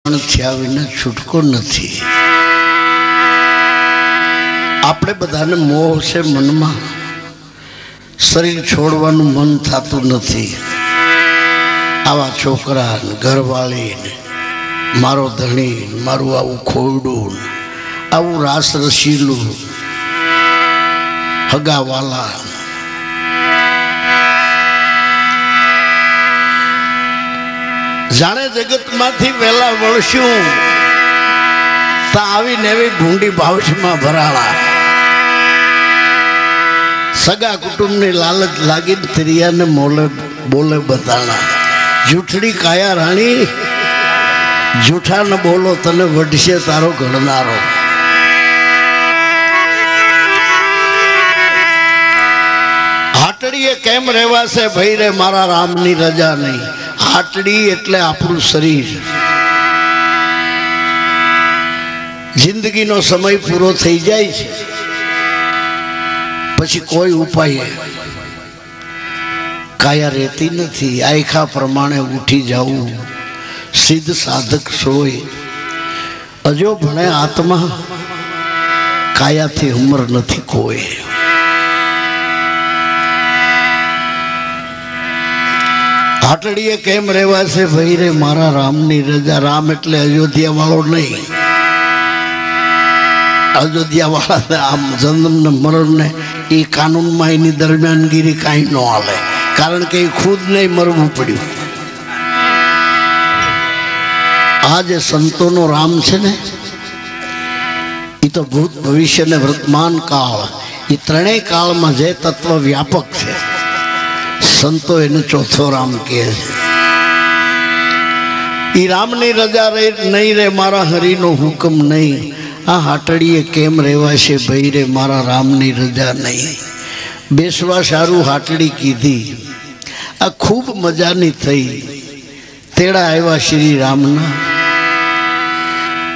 થયા વિના છૂટકો નથી। આપણે બધાને મોહ છે મનમાં, શરીર છોડવાનું મન થતું નથી। આવા છોકરા, ઘરવાળી, મારો ધણી, મારું આવું ખોરડું, આવું રાસ રસીલું, હગાવાલા, જાણે જગતમાંથી વેલા વળશું તો આવીને એવી ભૂંડી ભાવશમાં ભરાણા। સગા કુટુંબની લાલચ લાગી ત્રિયાને મોલે બોલે બતાણા। જૂઠડી કાયા રાણી, જૂઠા ન બોલો તને વઢશે તારો ઘડનારો। હાટડીએ કેમ રહેવાશે ભાઈ રે મારા રામની રજા નહીં। હાટડી એટલે આપણું શરીર। જિંદગીનો સમય પૂરો થઈ જાય છે પછી કોઈ ઉપાય કાયા રહેતી નથી। આયખા પ્રમાણે ઉઠી જવું, સિદ્ધ સાધક સોય, અજો ભણે આત્મા, કાયાથી ઉમર નથી કોઈ। હાટડીએ કેમ રહેવાશે ભાઈ રે મારા રામની રજા। રામ એટલે અયોધ્યા વાળો નહીં। અયોધ્યા વાળા આમ જન્મ ને મરણ ને એ કાનૂનમાં એની દરમિયાનગીરી કાંઈ ન હાલે, કારણ કે એ ખુદ નહીં મરવું પડ્યું। આ જે સંતોનો રામ છે ને, એ તો ભૂત ભવિષ્ય ને વર્તમાન કાળ, એ ત્રણેય કાળમાં જે તત્વ વ્યાપક છે, સંતો એને ચોથો રામ કહે છે। ઈ રામની રજા રે નહીં રે મારા હરિનો હુકમ નહીં। આ હાટડીએ કેમ રહેવાશે ભાઈ રે મારા રામની રજા નહીં। બેસવા સારું હાટડી કીધી, આ ખૂબ મજાની થઈ। તેડા આવ્યા શ્રી રામના,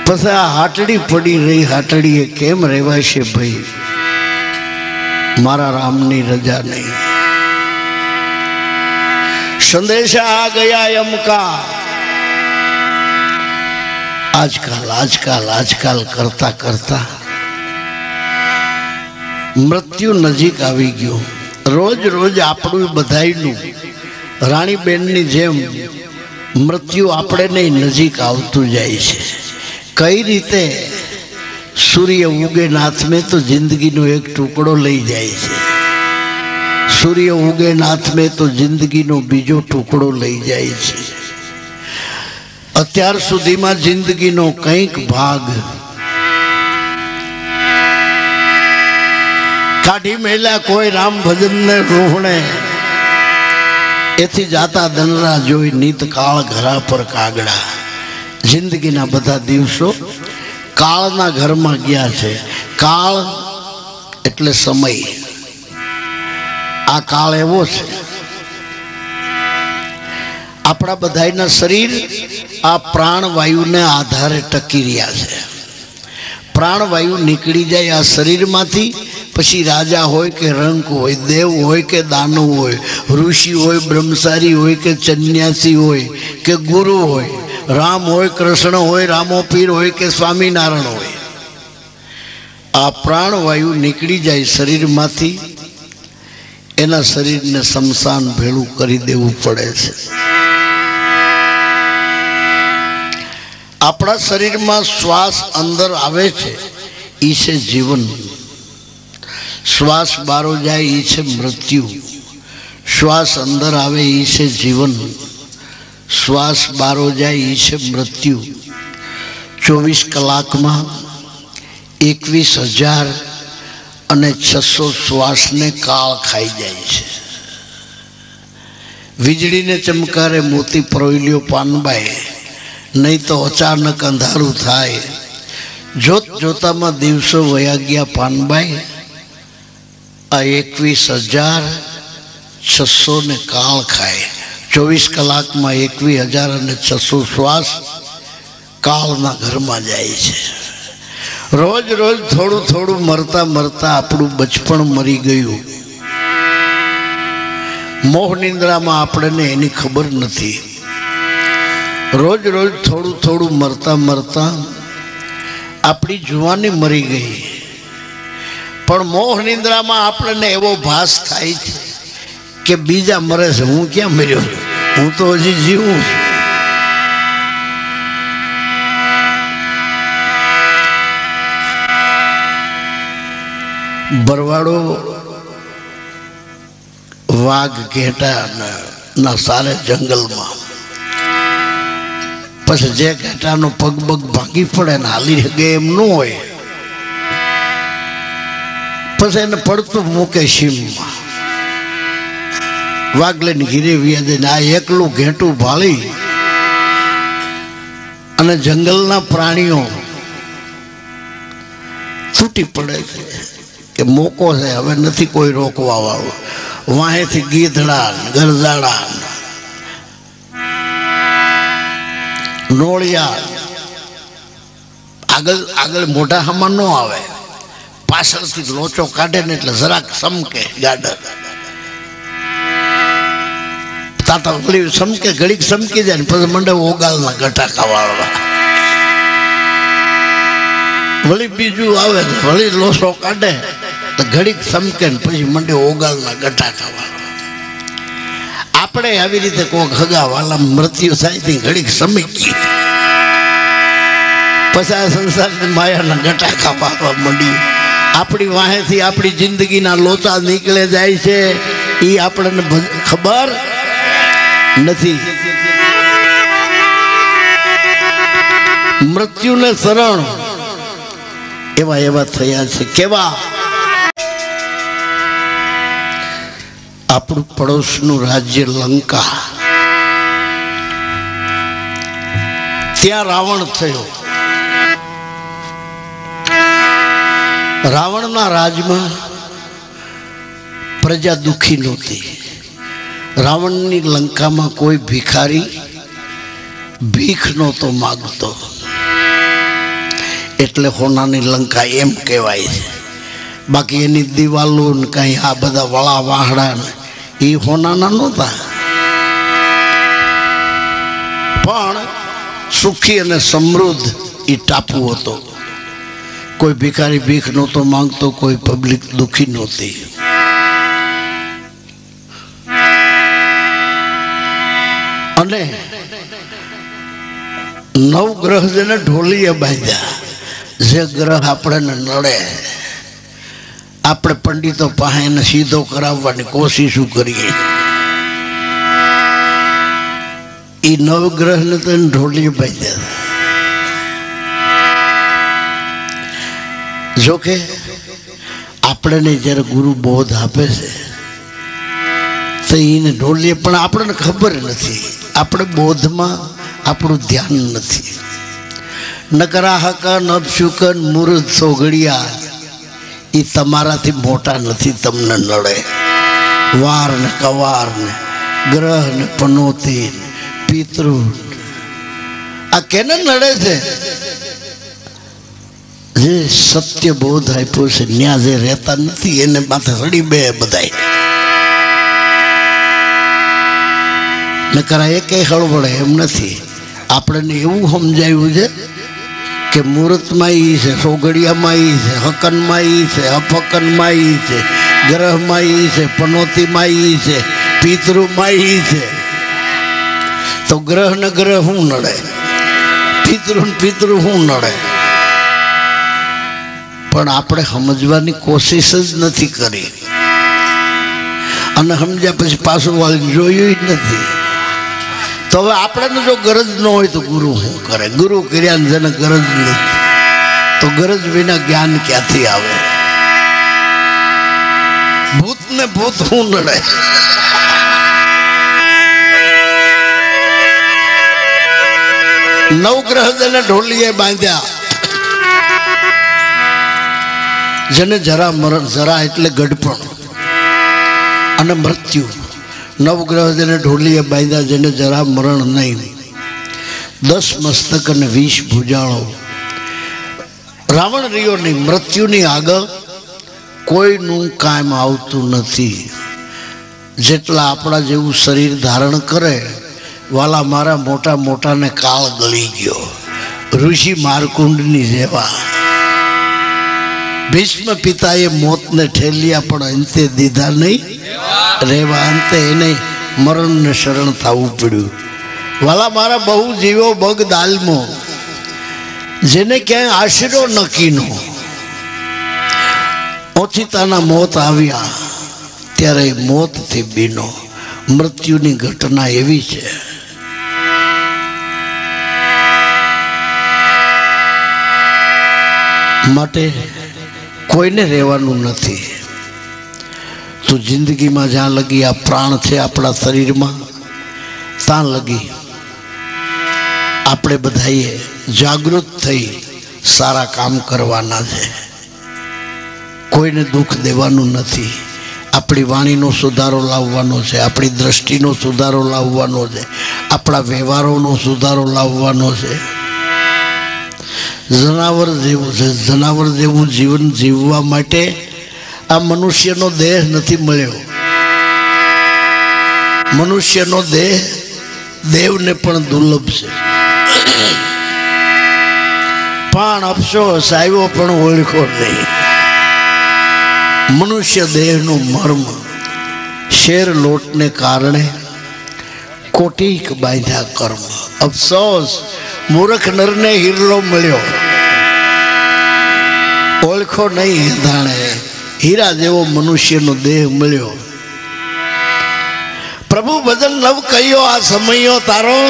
પછી આ હાટડી પડી રહી। હાટડીએ કેમ રહેવાશે ભાઈ મારા રામની રજા નહીં। संदेशा आ गया यम का। आजकल आजकल आजकल करता करता मृत्यु नजीक આવી ગયો। રોજ રોજ આપણું બધાયનું રાણીબેનની જેમ મૃત્યુ આપણે નજીક આવતું જાય છે। કઈ રીતે? સૂર્ય ઉગે નાથ में तो जिंदगीનો એક ટુકડો લઈ જાય છે। सूर्य उगे नाथ में तो जिंदगी नो बीजो टुकड़ो लई जाए छे। अत्यार सुधी में जिंदगी नो कईक भाग काढ़ी मेला कोई राम भजन ने रोहणे। एथी जाता दनरा जोई नीत काल घरा पर कागड़ा। जिंदगी ना बधा दिवसों काल ना घर में गया छे। काल एटले समय। आ काल एवो छे। अपना बधाईना शरीर आ प्राणवायु ने आधारे टकी रह्या छे। प्राणवायु निकली जाए आ शरीर मांथी पछी राजा होय के रंक होय, देव होय के दानव होय, ऋषि होय, ब्रह्मचारी होय के सन्यासी होय के गुरु होय, राम होय, कृष्ण होय, रामो पीर होय के स्वामीनारायण होय, आ प्राणवायु निकली जाए शरीर मांथी एना शरीर ने शमशान भेड़ू करी देवू पड़े छे। अपना शरीर में श्वास अंदर आवे छे, ई छे जीवन। श्वास बारो जाए ई छे मृत्यु। श्वास अंदर आवे ई छे जीवन। श्वास बारो जाए ई छे मृत्यु। 24 कलाक में 21,000 અને 600 શ્વાસ ને કાળ ખાઈ જાય છે। વીજળીને ચમકારે મોતી પરોલ્યો પાનબાઈ, નહીં તો અચાનક અંધારું થાય। જોત જોતામાં દિવસો વયા ગયા પાનબાઈ। આ 21,600 ને કાળ ખાય। 24 કલાકમાં 21,600 શ્વાસ કાળના ઘરમાં જાય છે। रोज रोज थोड़ू थोड़ू मरता मरता आपणु बचपण मरी गयु। मोह निंद्रा में आपणे एनी खबर नथी। રોજ રોજ થોડું થોડું મરતા મરતા આપણી જુવાની મરી ગઈ, પણ મોહ નિંદ્રામાં આપણને એવો ભાસ થાય છે કે બીજા મરે છે, હું ક્યાં મર્યો, હું તો હજી જીવું છું. બરવાડો વાઘ ઘેટા ના સારે જંગલમાં, પછી જે ઘેટાનો પગ પગ ભાંગી પડે ને હાલી શકે એમ ન હોય, પછી એને પડતું મૂકે સીમમાં. વાઘ લઈને ઘીરે વ્યાજે આ એકલું ઘેટું ભાળી અને જંગલના પ્રાણીઓ તૂટી પડે છે કે મોકો છે, હવે નથી કોઈ રોકવા વાળું. વાહેથી ગીધડા ગરજાડા નોળિયા આગળ આગળ મોઢા હમા ન આવે, પાછળથી લોચો કાઢે ને એટલે જરાક સમકે ગાડર તાતા વળી સમકે, ઘડીક સમકી જાય ને પછી મંડે ઓગાલના ગટાકા વાળવા. વળી બીજું આવે ને વળી લોસો કાઢે તો ઘડીક સમકે ને પછી મંડે ઓગાલના ગટાકા વાળવા. આપણે આવી રીતે કોઈક હગા વાલા મૃત્યુ થાય તે ઘડીક સમીકી પછી આ સંસારની માયાના ગટાકા વાળવા માંડી. આપણી વાહેથી આપણી જિંદગીના લોચા નીકળે જાય છે, એ આપણને ખબર નથી. મૃત્યુને શરણ એવા એવા થયા છે. કેવા? આપણું પડોશનું રાજ્ય લંકા, ત્યાં રાવણ થયો. રાવણના રાજમાં પ્રજા દુઃખી નહોતી. રાવણની લંકામાં કોઈ ભિખારી ભીખ નહોતો માગતો, એટલે હોનાની લંકા એમ કહેવાય છે. બાકી એની દિવાલો ને કઈ આ બધા વળા વાહડા એ હોનાના નહોતા, પણ સુખી અને સમૃદ્ધ એ ટાપુ હતો. કોઈ ભિખારી ભીખ નહોતો માંગતો, કોઈ પબ્લિક દુઃખી નહોતી. અને નવગ્રહ જેને ઢોલીએ બાંધ્યા. જે ગ્રહ આપણને નડે આપણે પંડિતો પાસે એને સીધો કરાવવાની કોશિશ કરીએ. એ નવગ્રહને તો ઢોલીએ બાંધ્યા. જોકે આપણને જ્યારે ગુરુ બોધ આપે છે તો એને ઢોલીએ, પણ આપણને ખબર નથી, આપણે બોધમાં આપણું ધ્યાન નથી. નકરા હકન અપશુકન મુર્દ સોગડિયા એ તમારાથી મોટા નથી, તમને નડે. વાર ને કવાર ને ગ્રહ ને પનોતી પિતૃ આ કેને નડે છે? જે સત્ય બોધ આપ્યો છે ન્યા જે રહેતા નથી એને માથે રડી બે બધાય. નકરા એ કઈ હળવળે એમ નથી. આપણને એવું સમજાયું છે કે મુહૂર્તમાં ઈ છે, સોગડિયામાં ઈ છે, હકનમાં ઈ છે, અપકનમાં ઈ છે, ગ્રહમાં ઈ છે, પનોતીમાં ઈ છે, પિતૃમાં ઈ છે. તો ગ્રહ ને ગ્રહ શું નડે? પિતૃ ને પિતૃ શું નડે? પણ આપણે સમજવાની કોશિશ જ નથી કરી, અને સમજ્યા પછી પાછું વાળી જોયું જ નથી. તો હવે આપણે જો ગરજ ન હોય તો ગુરુ શું કરે? ગુરુ કર્યા જેને ગરજ નથી તો ગરજ વિના જ્ઞાન ક્યાંથી આવે? ભૂત ને ભૂત શું નડે? નવગ્રહ જેને ઢોલીએ બાંધ્યા, જેને જરા મરણ, જરા એટલે ગઢપણ અને મૃત્યુ. નવગ્રહ જેને ઢોલીએ બાંધ્યા, જેને જરા મરણ નહીં. 10 મસ્તક અને 20 ભુજાળો. રાવણ રહ્યો નહીં, મૃત્યુની આગળ કોઈનું કામ આવતું નથી. જેટલા આપણા જેવું શરીર ધારણ કરે વાલા મારા મોટા મોટાને કાળ ગળી ગયો, ઋષિ મારકુંડની જેવા. ભીષ્મ પિતાએ મોતને ઠેલ્યા પણ અંતે દીધા નહીં રેવા, અંતે એને મરણને શરણ થવું પડ્યું. વાલા મારા બહુ જીવો બગ દાલમો, જેને ક્યાંય આશરો નક્કીનો. ઓચિતાના મોત આવ્યા ત્યારે મોતથી બીનો. મૃત્યુની ઘટના એવી છે. માટે કોઈને રહેવાનું નથી. તો જિંદગીમાં જ્યાં લગી આ પ્રાણ છે આપણા શરીરમાં, ત્યાં લગી આપણે બધાએ જાગૃત થઈ સારા કામ કરવાના છે. કોઈને દુઃખ દેવાનું નથી. આપણી વાણીનો સુધારો લાવવાનો છે, આપણી દ્રષ્ટિનો સુધારો લાવવાનો છે, આપણા વ્યવહારોનો સુધારો લાવવાનો છે. જનાવર જેવું છે, જનાવર જેવું જીવન જીવવા માટે આ મનુષ્યનો દેહ નથી મળ્યો. મનુષ્યનો દેહ દેવને પણ દુર્લભ છે. પણ અફસોસ આવ્યો પણ ઓળખો નહીં. મનુષ્ય દેહનું મર્મ શેર લોટને કારણે કોટીક બાંધ્યા કર્મ. અફસોસ મૂર્ખ નરને હીરો મળ્યો, ઓળખો નહીં ધાણે. હીરા જેવો મનુષ્યનો દેહ મળ્યો. પ્રભુ ભજન લવ કહ્યો આ સમયો તારો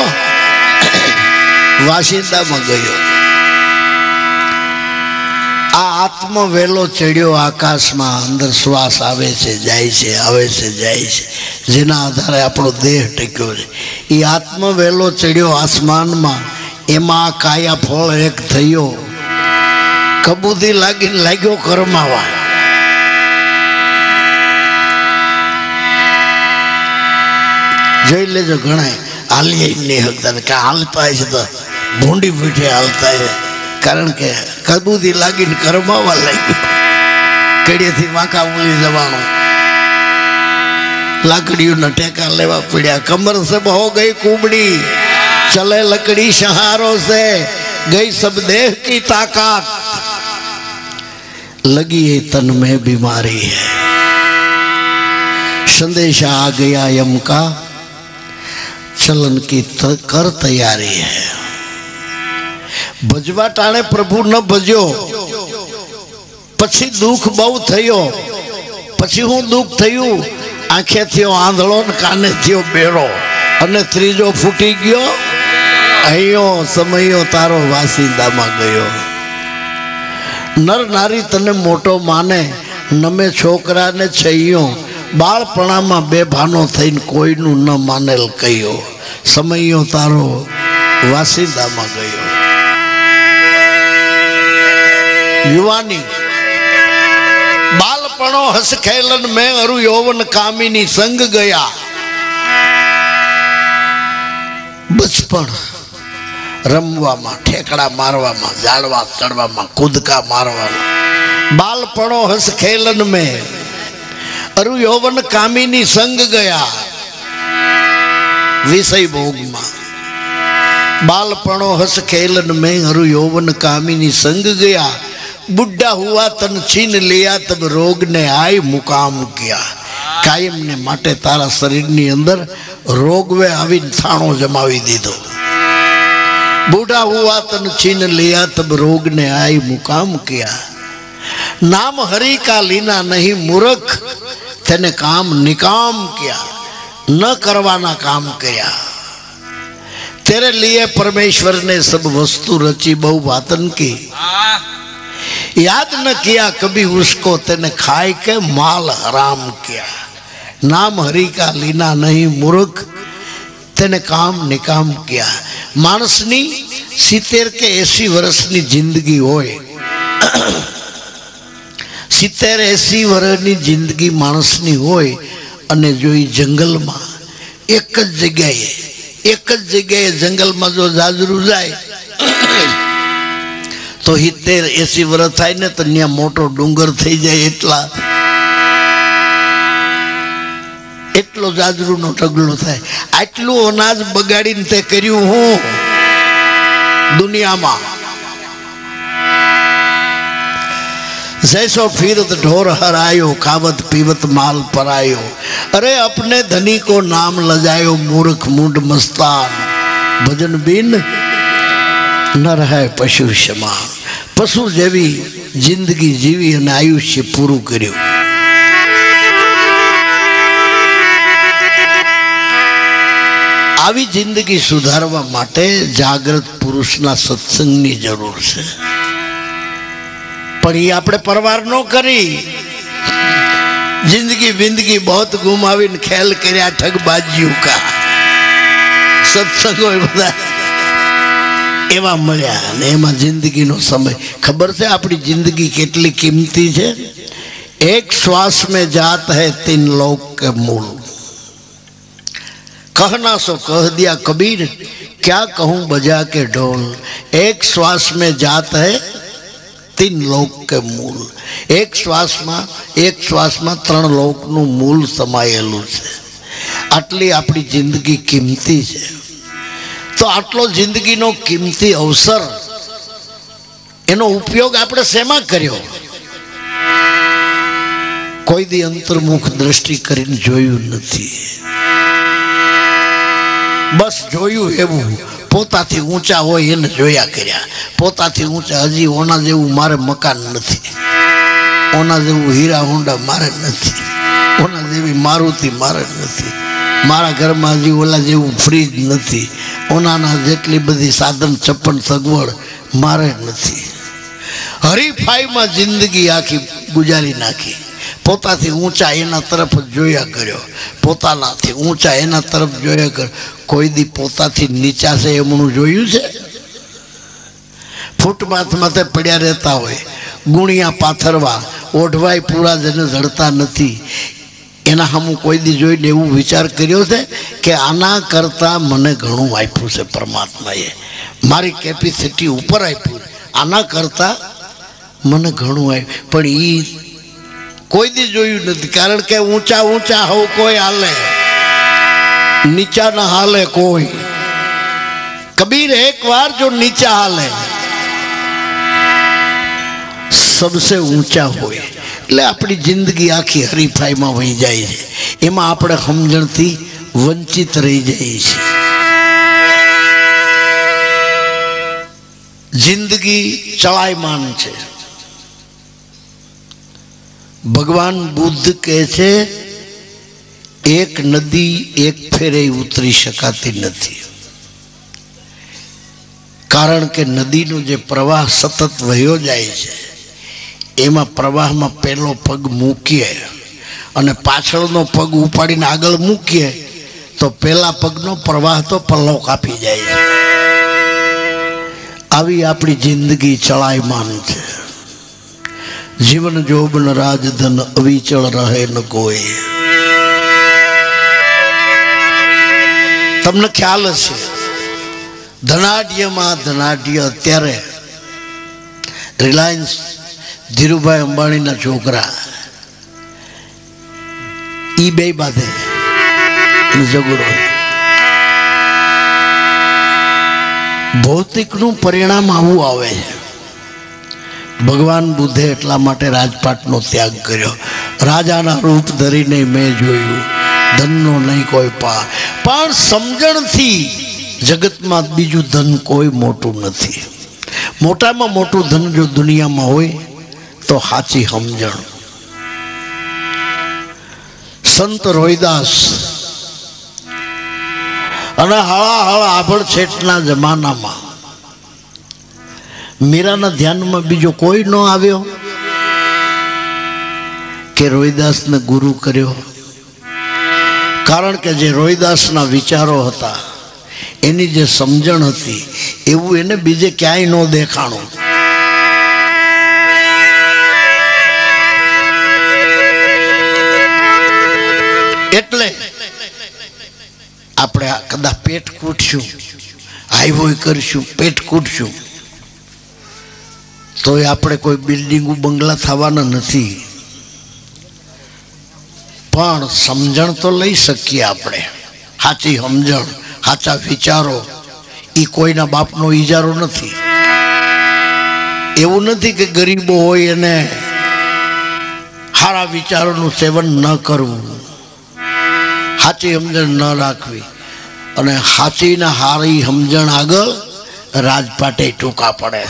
વાસિંદામાં ગયો. આ આત્મ વેલો ચડ્યો આકાશમાં, અંદર શ્વાસ આવે છે જાય છે, આવે છે જાય છે, જેના આધારે આપણો દેહ ટક્યો છે. એ આત્મ વેલો ચડ્યો આસમાનમાં, એમાં કાયા ફળ એક થયો. કબૂદી લાગીને લાગ્યો કરમાવા. જોઈ લેજો, ઘણા હાલી નહીં હકતા કે હાલતા છે તો ભૂંડી પીઠે હાલતા છે, કારણ કે કબૂદી લાગીને કરમાવા લાગ્યું. કડીએથી વાંકા ઉલી જવાનું, લાકડીઓના ટેકા લેવા પડ્યા. કમર સબ હો ગઈ કુબડી, ચલે લકડી સહારો से गई सब देह की ताकत, लगी है तन में बीमारी है. संदेशा आ गया यम का, चलन की कर तैयारी है. ભજવા ટાણે પ્રભુ ન ભજ્યો, પછી દુઃખ બહુ થયો. પછી હું દુઃખ થયું, આંખે થયો આંધળો ને કાને થયો બેરો, અને ત્રીજો ફૂટી ગયો અહીંયો સમયો તારો વાસિંદામાં ગયો. નર નારી તને મોટો માને, નમે છોકરાને છૈયો. બાળપણામાં બે ભાનો થઈને કોઈનું ન માનેલ કયો, સમયો તારો વાસિંદામાં ગયો. યુવાની બાલપણો હસ ખેલન મેં અરુ યૌવન કામિની સંગ ગયા. બચપણ રમવામાં, ઠેકડા મારવામાં, ઝાડવા ચડવામાં, કૂદકા મારવામાં. બાલપણો હસ ખેલન મેં અરુ યૌવન કામિની સંગ ગયા. વિષય ભોગમાં बालपणो हस खेलन में अरु यौवन कामिनी संग गया. बुढ़ा हुआ तन छीन लिया तब रोग ने आय मुकाम किया. कायम ने माटे तारा शरीर नी अंदर रोग वे आवी थाणो जमावी दीधो. बूढ़ा हुआ तन छीन लिया तब रोग ने आय मुकाम किया. नाम हरि का लीना नहीं मूर्ख तेने काम निकाम किया. न करवाना काम किया. तेरे लिए परमेश्वर ने सब वस्तु रची बहु वातन की. याद न किया कभी उसको तेने खाए के माल हराम किया. नाम हरि का लीना नहीं मूर्ख तेने काम निकाम किया. मानसनी 70 के 80 वर्षनी जिंदगी होय. 70-80 वर्षनी जिंदगी मानसनी होय अने जो ई जंगल में एक जगह जंगल में जो जाजरू जाए तो 70-80 वर्ष थाय ने तो न्या मोटो डूंगर थई जाए एटलो जाजरू नो टगलो थाय. आ આટલું અનાજ બગાડીને તે કર્યું હું દુનિયામાં। जैसो फिरत ढोर हरायो खावत पीवत माल परायो। अरे अपने धनी को नाम लजायो मूर्ख मूड मस्तान। भजन बिन न रहे पशु समान। पशु जेवी जिंदगी जीवी अने आयुष्य पूરું કર્યું। આવી જિંદગી સુધારવા માટે જાગૃત પુરુષના સત્સંગની જરૂર છે। पर ये अपने परवार नो करी। जिंदगी बिंदगी बहुत घुमावी खेल कर्या ठगबाजियों का सत्संगो बधा एवा मळ्या ने एमा जिंदगी नो समय खबर है अपनी जिंदगी केटली कीमती है। एक श्वास में जात है 3 लोक के मूल। कहना सो कह दिया कबीर क्या कहूं बजा के ढोल। एक श्वास में जात है 3 लोक के मूल। एक श्वास में 3 लोक नु मूल समायेलू छे। आटली आपणी जिंदगी कीमती है। तो आटलो जिंदगी नो कीमती अवसर एनो उपयोग आपणे शेमा कर्यो। कोई दी अंतर्मुख दृष्टि करीने जोयुं नथी। बस जोयुं एवुं पोताथी ऊंचा होय एने जोया कर्या। पोताथी ऊंचा हजी ओना जेवुं मारे मकान नथी। ओना जेवुं हीरा होंडा मारे नथी। ओना जेवी मारुति मारे नथी। मारा घरमां हजी ओला जेवुं फ्रीज नथी। ओनाना जेटली बधी साधन छप्पन सगवड मारे नथी। हरीफाईमां जिंदगी आखी गुजारी नाखी। पोताथी ऊंचा एना तरफ जोया कर्यो। पोतानाथी ऊंचा एना तरफ जोया कर। कोई दी पोताथी नीचा से एमणुं जोयुं छे? फूटपाथ माथे पड्या रहता होय गुणिया पाथरवा ओढवाय पूरा जने जड़ता नथी। एना हमू कोई दी जोईने एवुं विचार कर्यो छे के आना करता मने घणुं आप्युं छे परमात्माए। मारी केपेसिटी उपर आप्युं। आना करता मने घणुं आप्युं। पण ई कोई दी जोयुं नथी। कारण के ऊंचा ऊंचा हो कोई हाले नीचा न हाले कोई। कबीर एक बार जो नीचा हाले सबसे ऊंचा होय। એટલે આપણી जिंदगी आखी हरीफाई में वही जाए છે। એમાં આપણે સમજણથી વંચિત રહી જઈએ છીએ। जिंदगी चलायमान છે। भगवान बुद्ध कहे छे एक नदी एक फेरे उतरी शकाती नथी। कारण के नदी नो जे प्रवाह सतत वह्यो जाए छे एमा प्रवाह में पहलो पग मूकीए अने पाछळनो पग उपाड़ीने आगळ मूकीए तो पहला पगनो प्रवाह तो पल्लो कापी जाए। आवी आपणी जिंदगी चलायमान छे। जीवन जोबन राजधन अविचल रहे न कोई। तमने ख्याल हशे धनाढ्य में धनाढ्य अत्यारे रिलायंस धीरूभाई अंबाणी ना छोकरा ईबे बाधे झगड़ो। भौतिक नु परिणाम आवुं आवे। भगवान बुद्धे एटला माटे राजपाटनो त्याग कर्यो। राजाना रूप धरीने मैं जोयुं धननो नहीं कोई पार। पण समजणथी जगत में बीजू धन कोई मोटू नहीं। मोटा में मोटू धन जो दुनिया में होय तो हाची समझण। संत रोहिदास अने हळा हळा आभळ छेटना जमाना में मीराना ध्यान में बीजो कोई न आव्यो के रोहिदास ने गुरु कर्यो। कारण के जे रोहिदास ना विचारो हता एनी जे समझण हती एवुं एने बीजे क्यांय न देखाणुं। एटले आपणे कदा पेट कूटशुं हाईवोय करशुं पेट कूटशुं तो आपणे कोई बिल्डिंगो बंगला थवाना नथी। पण समझण तो लई सकीए आपणे। સાચી સમજણ, સાચા વિચારો એ કોઈના બાપનો ઈજારો નથી. એવું નથી કે ગરીબો હોય એને સારા વિચારોનું સેવન ન કરવું, સાચી સમજણ ન રાખવી. અને સાચીના સારી સમજણ આગળ રાજપાટે ટૂંકા પડે.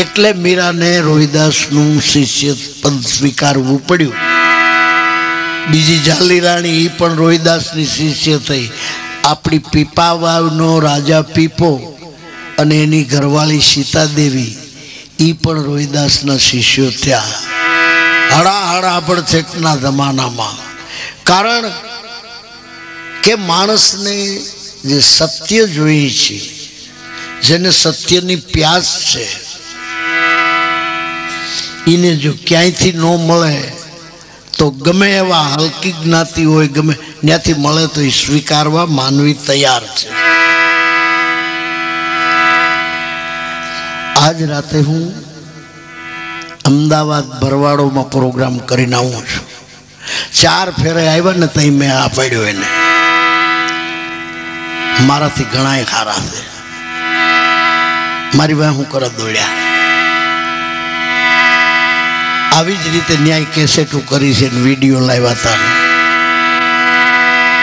એટલે મીરાને રોહિદાસનું શિષ્ય પદ સ્વીકારવું પડ્યું. બીજી જાલી રાણી એ પણ રોહિદાસની શિષ્ય થઈ. આપણી પીપાવાવનો રાજા પીપો અને એની ઘરવાળી સીતાદેવી એ પણ રોહિદાસના શિષ્યો થયા. હળાહળા પડછેટના જમાનામાં. કારણ કે માણસને જે સત્ય જોઈએ છે, જેને સત્યની પ્યાસ છે, એને જો ક્યાંયથી ન મળે તો ગમે એવા હલકી જ્ઞાતિ હોય, ગમે ત્યાંથી મળે તો એ સ્વીકારવા માનવી તૈયાર છે. આજ રાતે હું અમદાવાદ ભરવાડોમાં પ્રોગ્રામ કરીને આવું છું. 4 ફેરે આવ્યા ને તઈ મેં આ પાડ્યો એને. મારાથી ઘણા ખારા છે. મારી ભાઈ હું કરત દોડ્યા. આવી જ રીતે ન્યાય કેસેટો કરી છે, વિડીયો લાવ્યા હતા.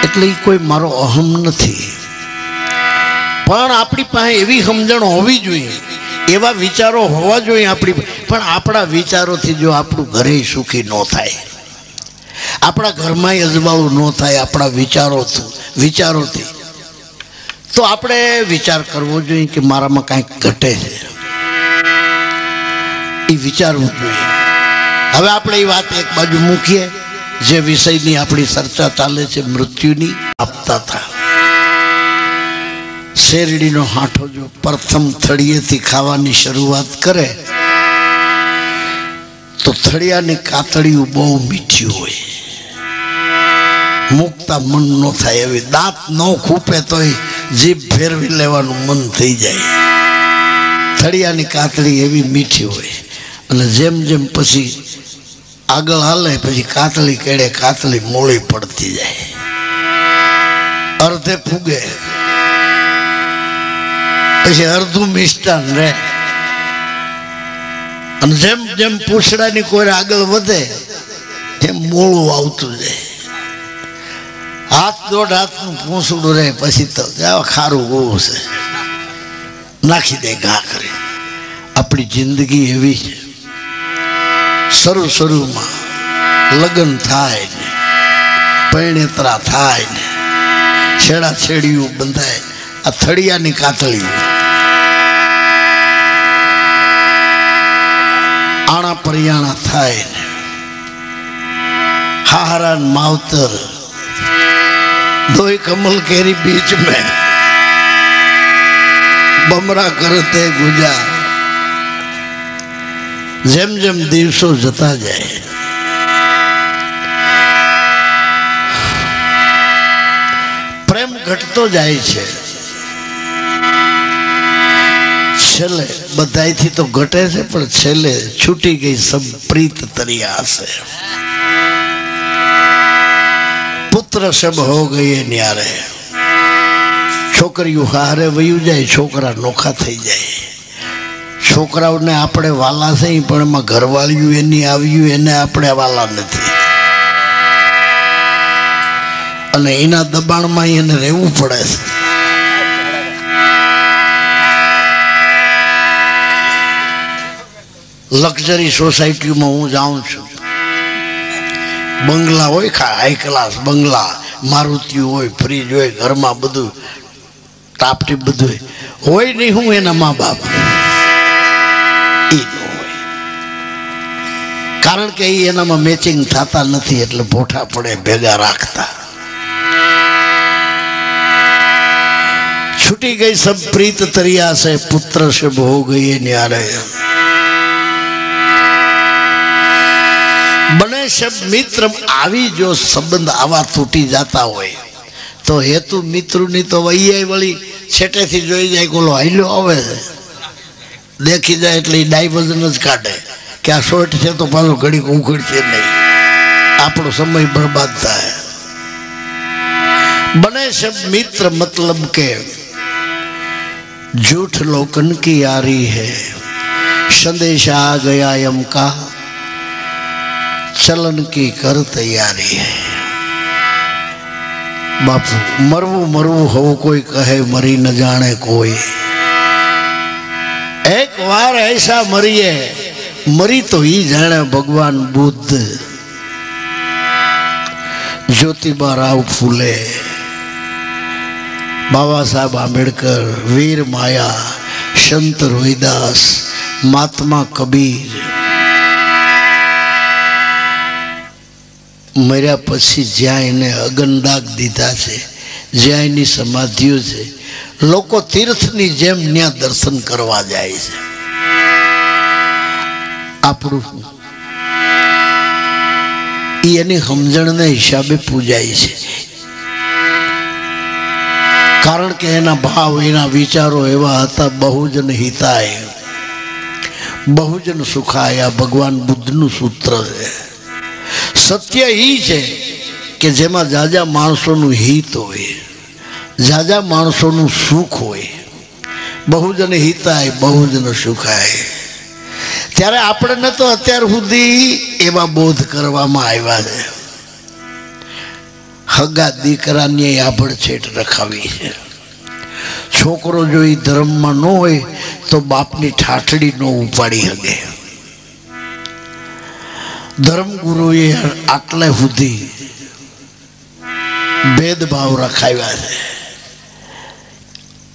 એટલે એ કોઈ મારો અહમ નથી, પણ આપણી પાસે એવી સમજણ હોવી જોઈએ, એવા વિચારો હોવા જોઈએ આપણી. પણ આપણા વિચારોથી જો આપણું ઘરે સુખી ન થાય, આપણા ઘરમાં અજવાળું ન થાય આપણા વિચારોથી, તો આપણે વિચાર કરવો જોઈએ કે મારામાં કાંઈક ઘટે છે, એ વિચારવું જોઈએ. હવે આપણે એ વાત એક બાજુ મૂકીએ. જે વિષયની આપણી ચર્ચા ચાલે છે મૃત્યુની. આપતા હતા શેરડીનો હાંઠો જો પ્રથમ થળિયેથી ખાવાની શરૂઆત કરે તો થળિયાની કાતળિયું બહુ મીઠી હોય, મૂકતા મન ન થાય એવી. દાંત ન ખૂપે તોય જીભ ફેરવી લેવાનું મન થઈ જાય. થળિયાની કાતળી એવી મીઠી હોય. અને જેમ જેમ પછી આગળ હાલે પછી કાતળી કેળે કાતળી મોળી પડતી જાય, અર્ધે ફૂગે, પછી અડધું મિષ્ટાન રહે. અને જેમ જેમ પૂછડાની કોઈ આગળ વધે એમ મોળું આવતું જાય. હાથ 1.5 હાથનું પૂંછડું રહે પછી તો ખારું ગોવું છે, નાખી દે ઘા કરી. આપણી જિંદગી એવી છે. શરૂમાં લગ્ન થાય ને, પૈણેતરા થાય ને, છેડા છેડીયું બંધાય. આ થળિયાની કાતળીઓ, આણા પરિયાણા થાય ને, હારા માવતર, દોય કમલ કેરી બીચ में બમરા કરતે ગુજાર. જેમ જેમ દિવસો જતા જાય પ્રેમ ઘટતો જાય છે. છેલ્લે બધાયથી તો ઘટે છે, પણ છેલ્લે છૂટી ગઈ સબ પ્રીત તરિયા છે. પુત્ર સબ હો ગયે ન્યારે. છોકરીઓ હારે વયું જાય, છોકરા નોખા થઈ જાય. છોકરાઓને આપણે વાલા છે, પણ એમાં ઘરવાળિયું એની આવ્યું એને આપણે વાલા નથી. અને એના દબાણમાં એને રહેવું પડે છે. લક્ઝરી સોસાયટીમાં હું જાઉં છું. બંગલા હોય, હાઈ ક્લાસ બંગલા, મારુતિ હોય, ફ્રીજ હોય, ઘરમાં બધું ટાપટી બધું હોય નહીં. હું એના મા બાપ કારણ કે એ એનામાં મેચિંગ થતા નથી, એટલે ભોઠા પડે ભેગા રાખતા. છૂટી ગઈ સબ પ્રીત તરિયા છે, પુત્ર से हो गई न्यारे. બને સબ મિત્ર. આવી જો સંબંધ આવા તૂટી જતા હોય તો હેતુ મિત્રની તો વૈયા વળી છેટેથી જોઈ જાય, કોલો હાલ્યો આવે દેખી જાય એટલે ડાયવર્ઝન જ કાઢે કે આ શોર્ટ છે તો પાછો ઘડીક ઉખડશે નહીં, આપણો સમય બરબાદ થાય. बने सब मित्र मतलब के झूठ लोकन की यारी है। संदेश आ गया यम का चलन की कर तैयारी है। बापू मरवू मरवू हो कोई कहे मरी न जाने कोई। एक बार ऐसा मरिए मरी तो ही जाने भगवान बुद्ध ज्योतिबा राव फूले बाबा साहब आंबेडकर वीर माया संत रोहिदास महात्मा कबीर मर्या पछी ज्यां एने अगनदाग दीधा छे ज्यां एनी समाधिओ छे लोको तीर्थनी जेम न्या दर्शन करवा जाय छे। आपणुं एनी समजणने हिसाबे पूजाय छे कारण के एना भाव एना विचारो एवा हता बहुजन हिताय बहुजन सुखाय। भगवान बुद्धनु सूत्र है। सत्य ही है कि जेमा जाजा माणसोनु हित होय जाजा माणसोनु सुख होय। बहुजन हिताय बहुजन सुखाय। त्यारे आपणे तो अत्यार सुधी एवा बोध करवामां आव्या छे। हगा दीकराने आभड़छेट रखावी है। छोकरो जो ई धर्म में न होय तो बापनी ठाठड़ी न उपाड़ी हगे। धर्म गुरुए आटले सुधी भेदभाव रखाव्या है।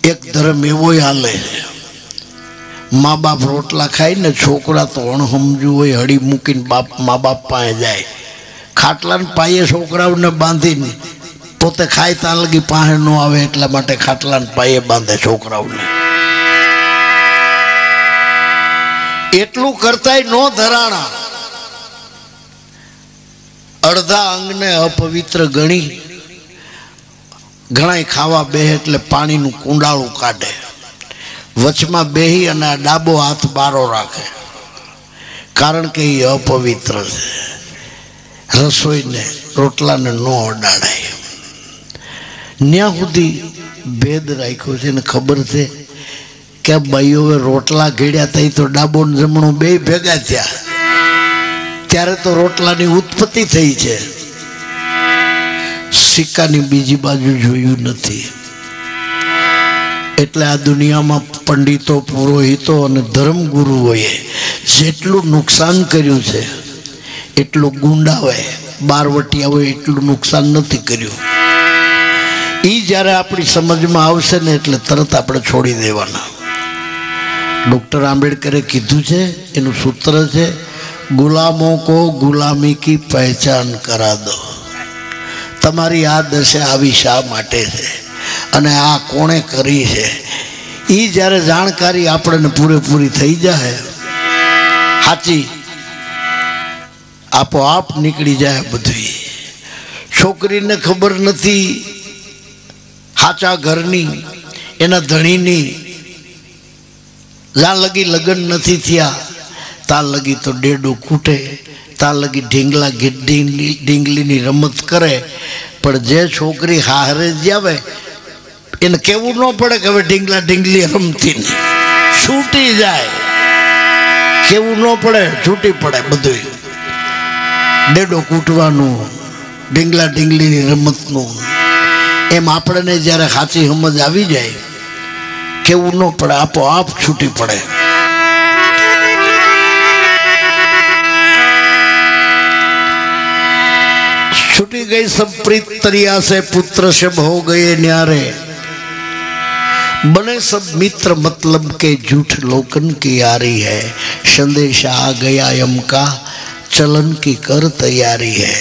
एक धर्म एवो हाले माँ बाप रोटला खाई ने छोकरा तो अणहमजू होय हड़ी मूकीने बाप माँ बाप पासे जाए खाटलाने पाये छोकराओने बांधीने पोते खाय तां लगी पासे न आवे એટલા માટે ખાટલાને પાયે બાંધે છોકરાઓને। એટલું કરતાય નો ધરાણા અડધા અંગને અપવિત્ર ગણી ઘણાય ખાવા બેહે એટલે પાણીનું કુંડાળું કાઢે વચમાં બેહી અને આ ડાબો હાથ બારો રાખે કારણ કે એ અપવિત્ર છે। રસોઈને રોટલાને ન અડાડાય न्या सुधी भेद राख्यो छे ने खबर छे के भाईओए रोटला घेड्या तई तो डाबो ने जमणो बे भेगा थया त्यारे तो रोटलानी उत्पत्ति थई छे। सिक्कानी बीजी बाजू जोयुं नथी। एटले आ दुनियामां पंडितो पुरोहितो अने धर्मगुरुओए जेटલું नुकसान कर्युं छे एटલું गुंडाओए बारवटियाओए एटલું नुकसान नथी कर्युं। ई જ્યારે આપણી સમજમાં આવશે ને એટલે તરત આપણે છોડી દેવાના। ડોક્ટર આંબેડકરે કીધું છે એનું સૂત્ર છે ગુલામો કો ગુલામી की पहचान करा दो। તમારી આ દશા આવી શા માટે છે અને આ કોણે કરી છે ई જ્યારે જાણકારી આપણને પૂરેપૂરી થઈ જાય સાચી આપોઆપ નીકળી જાય બધું। છોકરીને ખબર નથી हाचा घरनी एना धणीनी ज्यां लगी लगन नथी थया तां लगी तो डेडो कूटे तां लगी ढींगला ढींगलीनी रमत करे पण जे छोकरी हारे जावे एने केवुं न पड़े के हवे ढींगला ढींगली रमती नहीं छूटी जाए केवुं न पड़े छूटी पड़े बधुं डेडो कूटवानुं ढींगला ढींगलीनी रमतनुं एम आपने जયારે સાચી સમજ આવી જાય કેવું ન પડે આપોઆપ છૂટી પડે। छूटी गई सब प्रीत तरिया से पुत्र सब हो गए न्यारे। बने सब मित्र मतलब के झूठ लोकन की यारी है। संदेश आ गया यम का चलन की कर तैयारी है।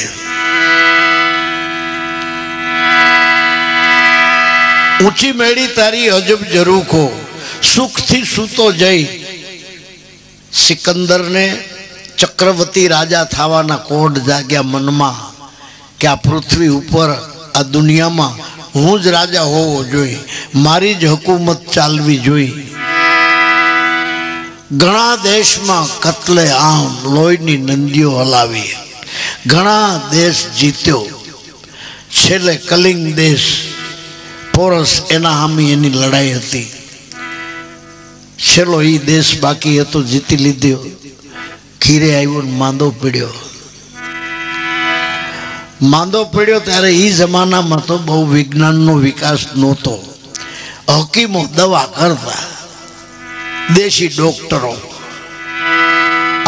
ऊंची मेड़ी तारी अजब जरूखो सुख थी सूतो जई। सिकंदर ने चक्रवर्ती राजा थावाना कोड जाग्या मनमा कि आ पृथ्वी ऊपर आ दुनिया में हूँ ज राजा होवो जोई मारी ज हुकूमत चालवी जोई। घणा देश में कत्ले आम लोहीनी नंदीओ हलावी घणा देश जीत्यो छेले कलिंग देश પોરસ એના સામે એની લડાઈ હતી. છેલ્લો એ દેશ બાકી હતો, જીતી લીધો. ઘીરે આવ્યો ને માંદો પડ્યો. માંદો પડ્યો ત્યારે એ જમાનામાં તો બહુ વિજ્ઞાનનો વિકાસ નહોતો. હકીમો દવા કરતા, દેશી ડોક્ટરો,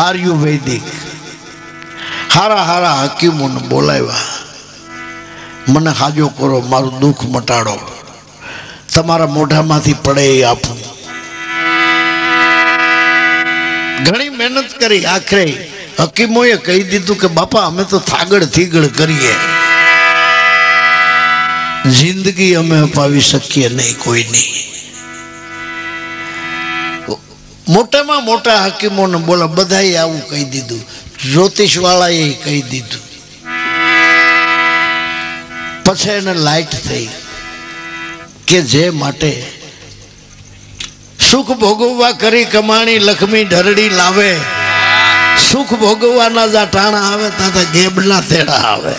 આયુર્વેદિક હારા હારા હકીમોને બોલાવ્યા. મને હાજો કરો, મારું દુઃખ મટાડો, તમારા મોઢામાંથી પડે એ આપું. ઘણી મહેનત કરી. આખરે હકીમોએ કહી દીધું કે બાપા અમે તો થાગડ થીગડ કરીએ, જિંદગી અમે અપાવી શકીએ નહીં કોઈની. મોટામાં મોટા હકીમોને બોલા, બધાએ આવું કહી દીધું. જ્યોતિષ વાળાએ કહી દીધું. પછી એને લાઈટ થઈ કે જે માટે સુખ ભોગવવા કરી કમાણી લક્ષ્મી ઢરડી લાવે, સુખ ભોગવવાના જા ટાણા આવે ત્યાં ગેબના તેડા આવે.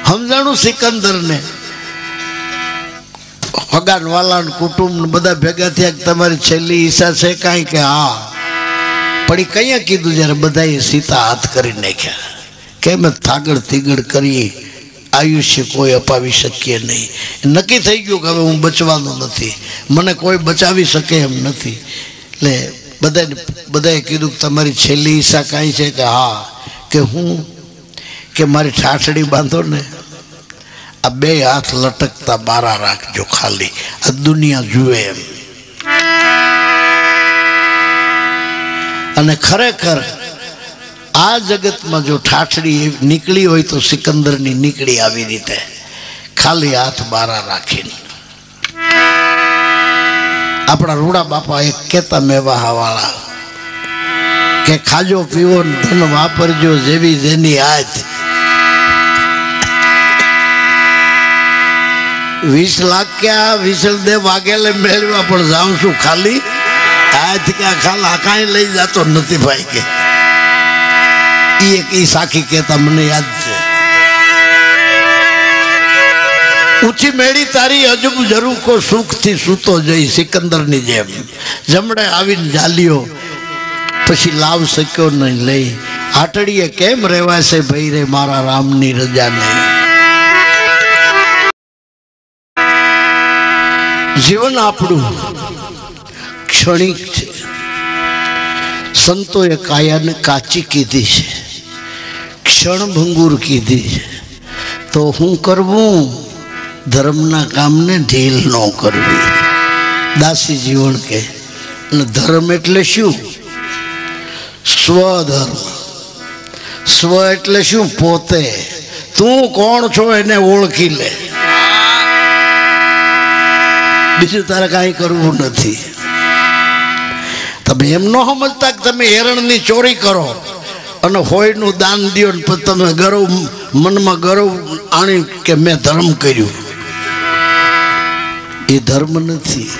સમજાણું સિકંદરને. ભગવાન વાલા કુટુંબ બધા ભેગા થયા, તમારી છેલ્લી ઈચ્છા છે કાંઈ? કે હા. પણ એ કયા કીધું જ્યારે બધાએ સીતા હાથ કરી નાખ્યા કે અમે થાગડ થીગડ કરીએ, આયુષ્ય કોઈ અપાવી શકીએ નહીં. નક્કી થઈ ગયું કે હવે હું બચવાનો નથી, મને કોઈ બચાવી શકે એમ નથી. એટલે બધાએ કીધું કે તમારી છેલ્લી ઈચ્છા કાંઈ છે? કે હા. કે હું કે મારી ઠાઠડી બાંધો ને, આ બે હાથ લટકતા બારા રાખજો, ખાલી આ દુનિયા જુએ એમ. અને ખરેખર આ જગતમાં જો ઠાઠડી નીકળી હોય તો સિકંદરની નીકળી આવી રીતે, ખાલી હાથ બારા રાખીને. આપણા રૂડા બાપા એક કહેતા મેવાહા વાળા કે ખાજો પીવો ધન વાપરજો જેવી જેની આજ. 20 લાખ ક્યાં વિસલ દે વાગેલે મેળવા પણ જાઉં છું ખાલી આજ. ક્યાં ખાલા કાંઈ લઈ જતો નથી ભાઈ. કે એ સાખી કહેતા મને યાદ છે. ઊંચી મેળી તારી અજબ જરૂર કો સુખથી સૂતો જઈ, સિકંદરની જેમ જમડે આવીને ઝાલ્યો પછી લાવ શક્યો નહીં લઈ. હાટડીએ કેમ રહેવાશે ભાઈ રે મારા રામની રજા નહીં. જીવન આપણું ક્ષણિક છે. સંતોએ કાયાને કાચી કીધી છે, ક્ષણભંગુર કીધી છે. તો હું કરવું? ધર્મના કામને ઢીલ ન કરવી. દાસી જીવન કે. અને ધર્મ એટલે શું? સ્વધર્મ. સ્વ એટલે શું? પોતે. તું કોણ છો એને ઓળખી લે, બીજું તારે કાંઈ કરવું નથી. તમે એમ ન સમજતા કે તમે હેરણની ચોરી કરો અને હોયનું દાન દો ને પછી તમે ગૌરવ મનમાં ગૌરવ આણી કે મેં ધર્મ કર્યું. એ ધર્મ નથી.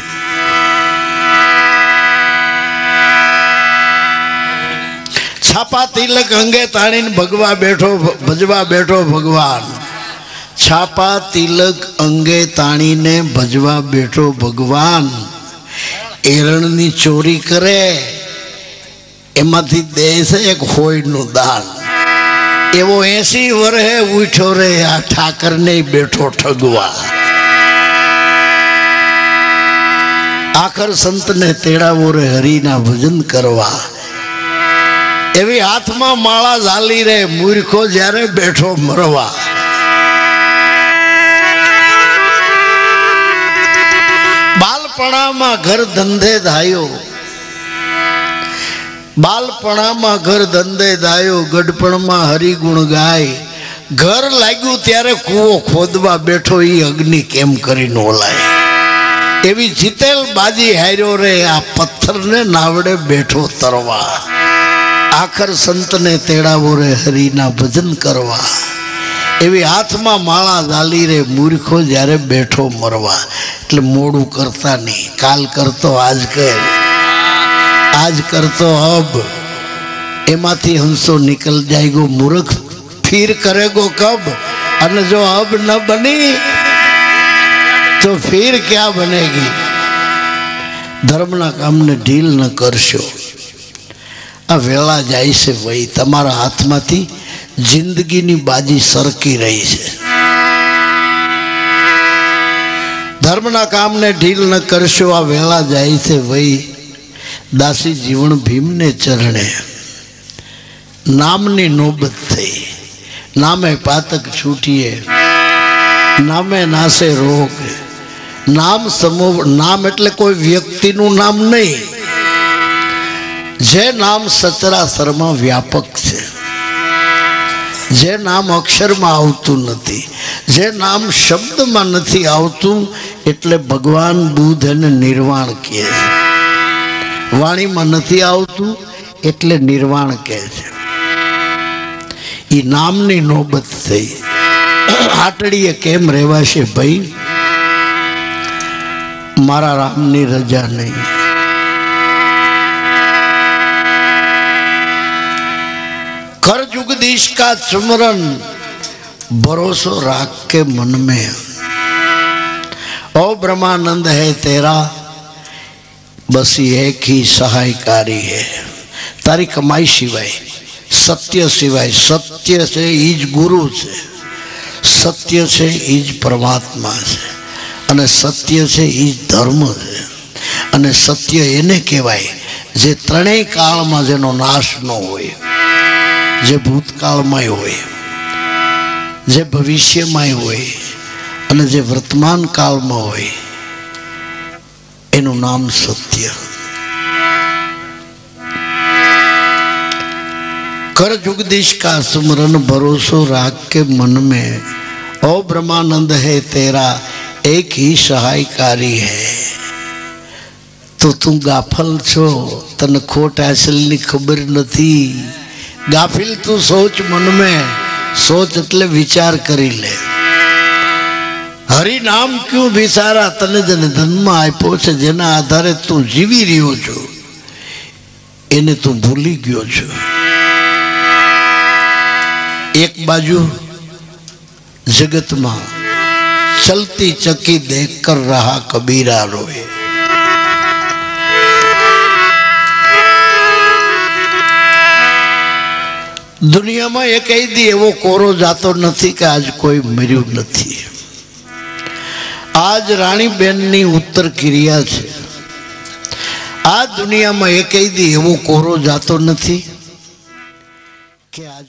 છાપા તિલક અંગે તાણીને ભજવા બેઠો ભગવાન. છાપા તિલક અંગે તાણીને ભજવા બેઠો ભગવાન. એરણની ચોરી કરે એમાંથી દે છે એક હોયનું દાન. એવો 80 વર્ષે ઉઠ્યો રે આ ઠાકરને બેઠો ઠગવા. આખર સંતને તેડાવો રે હરિના ભજન કરવા. એવી હાથમાં માળા ઝાલી રે મૂર્ખો જ્યારે બેઠો મરવા. બાલપણામાં ઘર ધંધે ધાયો, બાલપણામાં ઘર ધંધે ધાયો, ગડપણમાં હરિગુણ ગાય. ઘર લાગ્યું ત્યારે કૂવો ખોદવા બેઠો, એ અગ્નિ કેમ કરીને ઓલાય. એવી જીતેલ બાજી હાર્યો રે આ પથ્થરને નાવડે બેઠો તરવા. આખર સંતને તેડાવો રે હરિના ભજન કરવા. એવી હાથમાં માળા ઝાલી રે મૂર્ખો જ્યારે બેઠો મરવા. એટલે મોડું કરતા નહીં. કાલ કરતો આજ કર, આજ કરતો અબ. એમાંથી હંસો નિકલ જાયગો મૂર્ખ, ફિર કરેગો કબ. अन जो अब न बनी तो फिर क्या बनेगी। धर्मना काम ने ढील न करशो। आ वेला जाय से वही तमारा हाथ मांथी जिंदगी नी बाजी सरकी रही है। धर्मना काम ने ढील न करशो। आ वेला जाय से वही दासी जीवन भीम ने चरणे। नामनी नोबत थई। नामे पातक छूटिए, नामे नासे रोग। नाम समूह नाम एटले कोई व्यक्ति नु नाम नहीं। जे नाम सचराचर में व्यापक है, जे नाम अक्षर में आवतु नहीं, जे नाम शब्द में नहीं आवतु एटले भगवान बुद्ध ने निर्वाण कहे। वाणी में नहीं आवतु एटले निर्वाण कहे। ई नामनी नोबत थई। आटड़ीए केम रहेवाशे भाई, मारा रामनी रजा नहीं। कर जुगदीश का चुमरन भरोसो राख के मन में। ओ ब्रह्मानंद है तेरा, बस एक ही सहायकारी है। तारी कमाई सिवाय, सत्य सिवाय, सत्य से ईज गुरु से, सत्य से ईज परमात्मा से, अने सत्य से ईज धर्म से। अने सत्य एने कहेवाय जे त्रणेय काल में जेनो नाश न होय, जे भूतकाल में होय, जे भविष्य में होय, अने जे वर्तमान काल में होय, एनु नाम सत्य। कर जुगदीश का सुमरन भरोसो राख के मन में। ओ ब्रह्मानंद है तेरा, एक ही सहायकारी है। तो तू गाफल छो, तन खोट हासिल खबर नहीं। गाफिल तू सोच मन में, सोच एटले विचार करी ले। हरि नाम क्यों विचारा, तने जने जन्म आप्यो छे, जेना आधारे तू जीवी रह्यो छो, एने तू भूली गयो छो। एक बाजू जगत में चलती चक्की देखकर रहा कबीरा रोए। दुनिया में एक दी एवो कोरो जातो नहीं कि आज कोई मर्यु नहीं। आज रानी बेन नी उत्तर क्रिया है। आज दुनिया में एक दी एवो कोरो जातो नहीं कि आज